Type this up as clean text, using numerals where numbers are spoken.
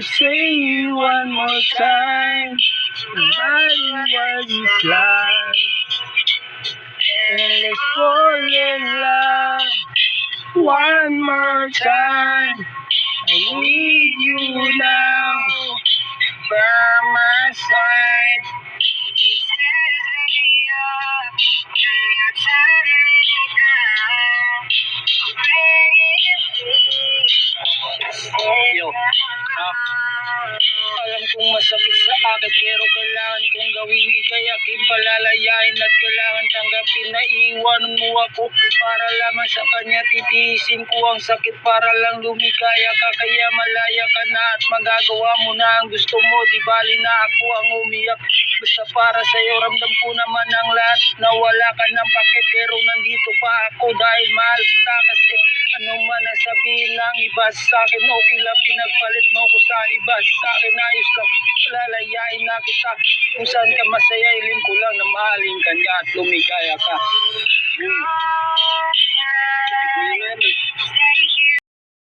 Say one more time, somebody was this life, and let's fall in love. One more time, I need you now, by my side. Yo, alam kong masakit sa akin pero kailangan kong gawin. Ika'y aking palalayain at kailangan tanggapin na iiwanan mo ako para lamang sa kanya. Titiisin ko ang sakit para lang lumigaya ka. Kaya malaya ka na at magagawa mo na ang gusto mo. Di bali na ako ang umiyak, basta para sa'yo ramdam ko naman ang lahat. Na wala ka ng pake pero nandito pa ako dahil mahal kita. Kasi ano man ang sabihin ng iba sa akin, okay lang, pinagpalit mo ko sa iba. Sa akin ayos lang, lalayain na kita. Kung saan ka masaya, ilim ko lang na mahalin ka niya at lumigaya ka.